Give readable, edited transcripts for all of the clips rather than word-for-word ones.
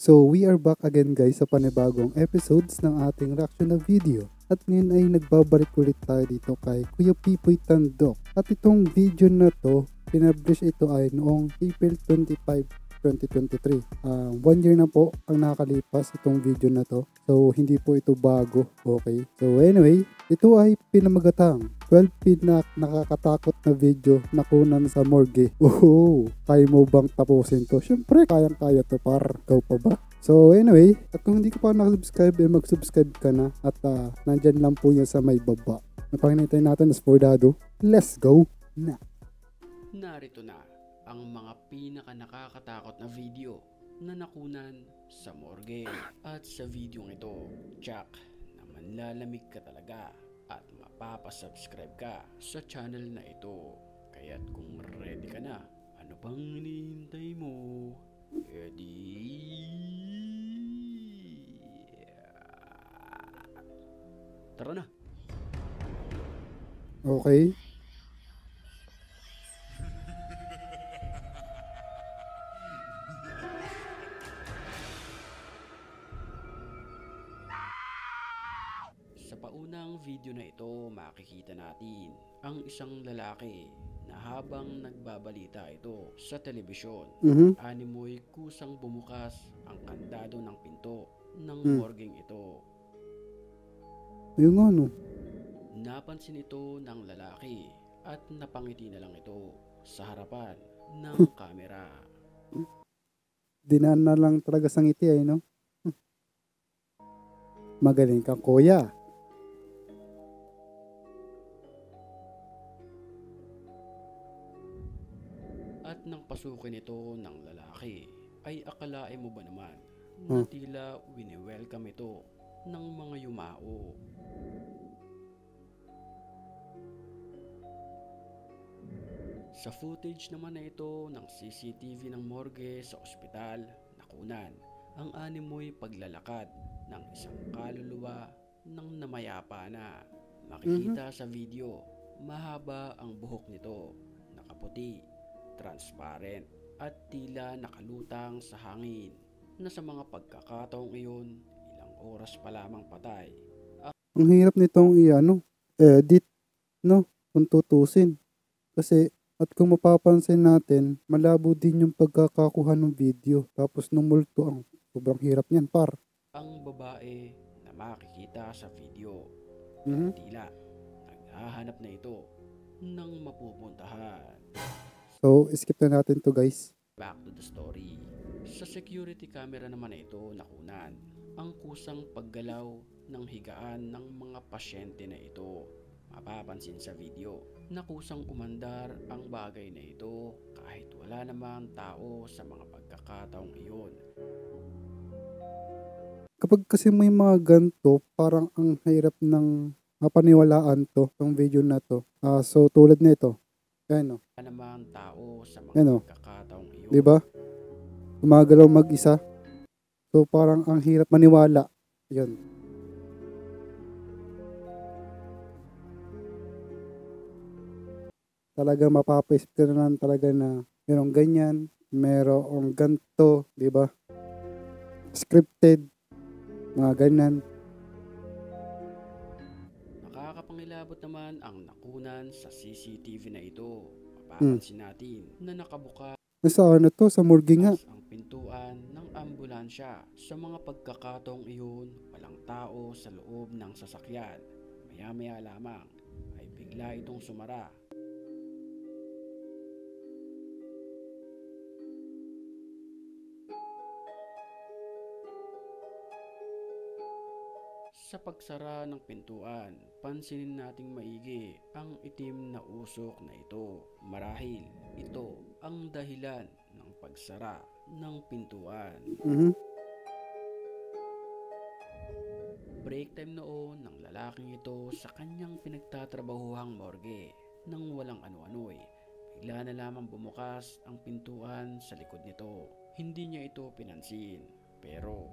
So we are back again guys sa panibagong episodes ng ating reaction na video. At ngayon ay nagbabalik ulit tayo dito kay Kuya Pipoy Tandok. At itong video na to, pinablish ito ay noong April 25, 2023. 1 year na po ang nakakalipas itong video na to. So hindi po ito bago, okay? So anyway, ito ay pinamagatang 12 nakakatakot na video na kunan sa morgue. Kaya mo bang tapusin to? Syempre, kayang-kaya to par. Ikaw pa ba? So anyway, at kung hindi ka pa nakasubscribe, mag-subscribe ka na. At nandyan lang po yan sa may baba. Napakinitay natin as for dado. Let's go na! Narito na ang mga pinaka nakakatakot na video na nakunan sa morgue. At sa video ito, Jack, na manlalamig ka talaga at mapapasubscribe ka sa channel na ito. Kaya't kung ready ka na, ano pang hinihintay mo? Tara na! Okay. Sa paunang video na ito, makikita natin ang isang lalaki na habang nagbabalita ito sa telebisyon, animoy kusang bumukas ang kandado ng pinto ng morgueng ito. Yung ano? Napansin ito ng lalaki at napangiti na lang ito sa harapan ng kamera. Dinaan na lang talaga sa ngiti ay no? Magaling kang kuya. At nang pasukin ito ng lalaki, ay akalain mo ba naman na tila wini-welcome ito ng mga yumao. Sa footage naman na ito ng CCTV ng morgue sa ospital, nakunan ang animoy paglalakad ng isang kaluluwa ng namayapa na. Makikita sa video, mahaba ang buhok nito, nakaputi, transparent at tila nakalutang sa hangin, na sa mga pagkakataong iyon, ilang oras pa lamang patay. Ang hirap nitong edit, no? Kung tutusin. Kasi, at kung mapapansin natin, malabo din yung pagkakakuha ng video. Tapos nung multo, ang sobrang hirap niyan, par. Ang babae na makikita sa video, tila naghahanap na ito ng mapupuntahan. So, skip na natin to guys. Back to the story. Sa security camera naman na ito nakunan ang kusang paggalaw ng higaan ng mga pasyente na ito. Mapapansin sa video na kusang umandar ang bagay na ito kahit wala namang tao sa mga pagkakataong iyon. Kapag kasi may mga ganito, parang ang hirap ng mapaniwalaan to, tong video na to. So, tulad nito. Ayan o. Wala namang tao sa mga pagkakataong iyon. Diba? Gumagalaw mag-isa. So, parang ang hirap maniwala. Yan. Talaga mapapaisip ka na lang talaga na merong ganyan, merong ganto, diba? Scripted, mga ganyan. Nakakapangilabot naman ang nakunan sa CCTV na ito. Mapapansin natin na nakabukas Saan na to? Sa morgue nga. ang pintuan ng ambulansya. Sa mga pagkakataong iyon, walang tao sa loob ng sasakyan. Maya-maya lamang ay bigla itong sumara. Sa pagsara ng pintuan, pansinin nating maigi ang itim na usok na ito. Marahil ito ang dahilan ng pagsara ng pintuan. Break time noon ng lalaking ito sa kanyang pinagtatrabahuhang morgue. Nang walang ano-ano'y, bigla na lamang bumukas ang pintuan sa likod nito. Hindi niya ito pinansin, pero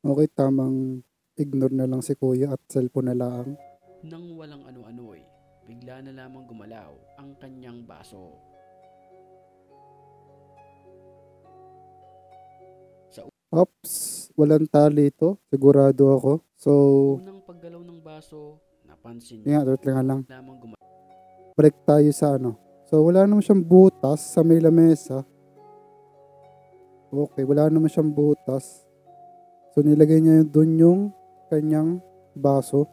Okay, tamang ignore na lang si kuya at cellphone na lang. Nang walang ano-ano'y, bigla na lamang gumalaw ang kanyang baso. Ops, walang tali ito. Sigurado ako. So, Unang paggalaw ng baso, napansin yun niya nga, nga lang. lamang gumalaw. Balik tayo sa ano. So, wala naman siyang butas sa may lamesa. Okay, wala naman siyang butas. So, nilagay niya doon yung kanyang baso.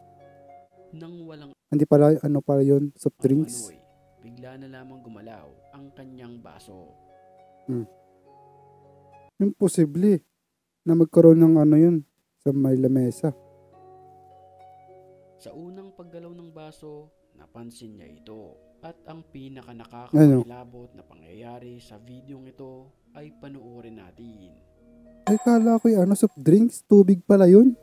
Nang walang Hindi pala, ano pala yun, soft drinks. ano-ano'y, bigla na lamang gumalaw ang kanyang baso. Imposible na magkaroon ng ano yun sa may lamesa. Sa unang paggalaw ng baso, napansin niya ito. At ang pinaka Ano? nakakapangilabot na pangyayari sa videong ito ay panuorin natin. Ay, kala ko yung ano, soft drinks. Tubig pala yun.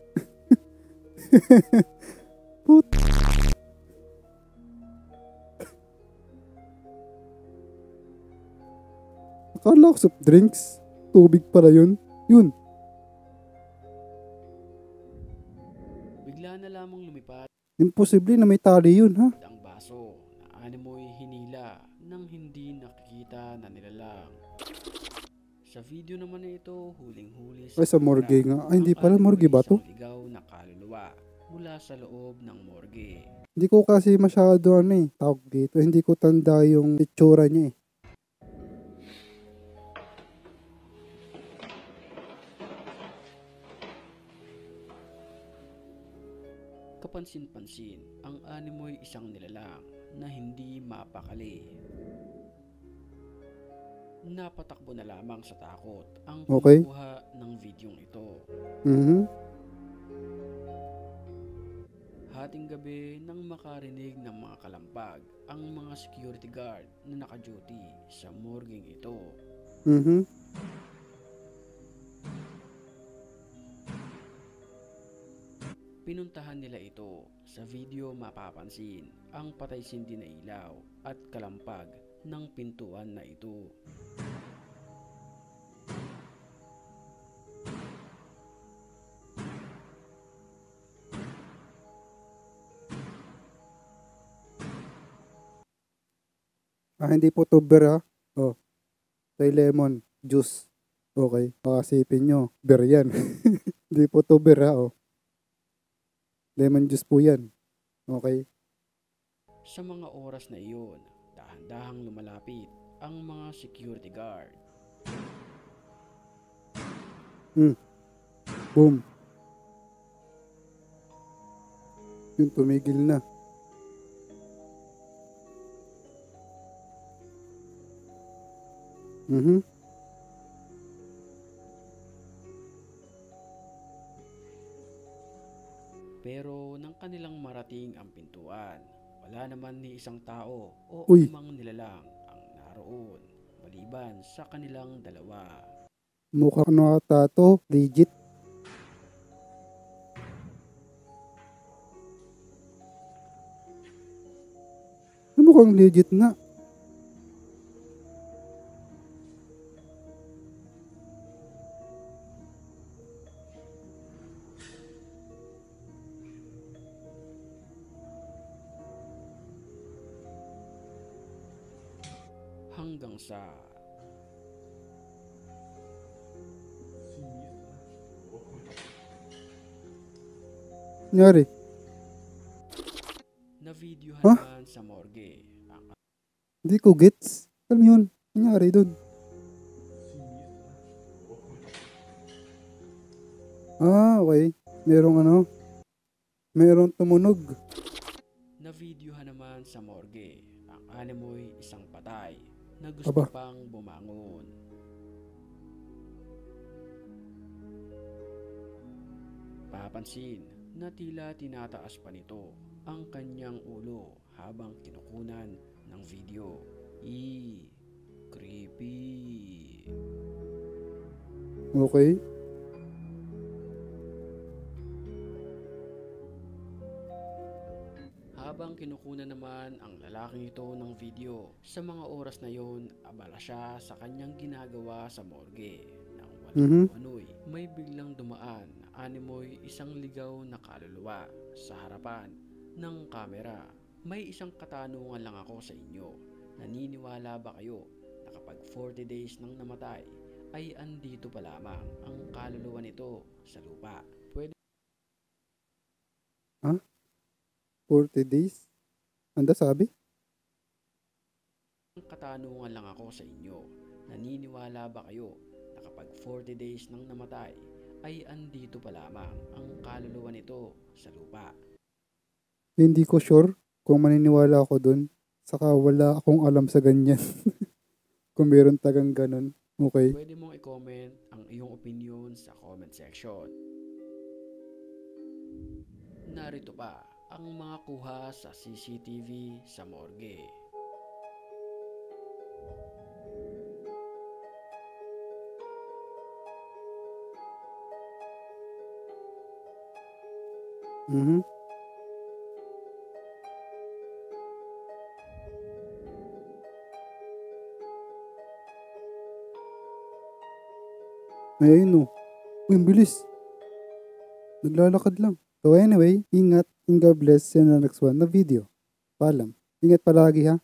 Put. Akala ko soft drinks. Tubig pala yun. Yun. Bigla na lamang lumipad Imposible na may tali yun, ha? ang baso na animoy hinila nang hindi nakikita na nilalang. Sa video naman na ito, huling-huli Ay, sa morgue nga. Ay, hindi pala morgue ba to? Isang ligaw na kaluluwa mula sa loob ng morgue. Hindi ko kasi masyado ano eh, tawag dito. Hindi ko tanda yung itsura niya eh. Kapansin-pansin, ang animoy isang nilalang na hindi mapakali. Napatakbo na lamang sa takot ang Okay. kumukuha ng videong ito. Hating gabi nang makarinig ng mga kalampag ang mga security guard na naka-duty sa morgueng ito. Pinuntahan nila ito. Sa video mapapansin ang patay-sindi na ilaw at kalampag ng pintuan na ito. Hindi po tuber ha. Oh, tay lemon juice. Okay, pakasipin nyo. Beer yan. Hindi po tuber ha. Oh. Lemon juice po yan. Okay. Sa mga oras na iyon, dahan-dahang lumalapit ang mga security guard. Boom. Yun, tumigil na. Pero nang kanilang marating ang pintuan, wala naman ni isang tao o Uy. anumang nilalang ang naroon, maliban sa kanilang dalawa. Mukhang ano ata to, legit. Mukhang legit nga. Hanggang sa Nangyari? na-videohan Huh? naman sa morgue ang Hindi ko gets. Ano yun? Nangyari dun? Okay. Merong tumunog. na-videohan naman sa morgue ang animoy isang patay na gusto Aba. pang bumangon. Papansin na tila tinataas pa nito ang kanyang ulo habang kinukunan ng video. Creepy. Okay. Habang kinukunan naman ang lalaking ito ng video, sa mga oras na yon, abala siya sa kanyang ginagawa sa morgue. Nang walang ano'y, may biglang dumaan na animoy isang ligaw na kaluluwa sa harapan ng kamera. May isang katanungan lang ako sa inyo. Naniniwala ba kayo na kapag 40 days nang namatay ay andito pa lamang ang kaluluwa nito sa lupa? Pwede 40 days? Anda sabi? katanungan lang ako sa inyo. Naniniwala ba kayo na kapag 40 days nang namatay ay andito pa lamang ang kaluluwa nito sa lupa? Hindi ko sure kung maniniwala ako dun. Saka wala akong alam sa ganyan. Kung meron tagang ganun. Okay. Pwede mong i-comment ang iyong opinion sa comment section. Narito pa ang mga kuha sa CCTV sa morgue. Mhm. Ayun oh. Uy, ang bilis. Naglalakad lang. So anyway, ingat and God bless. See you in the next one na video. Paalam. Ingat palagi ha.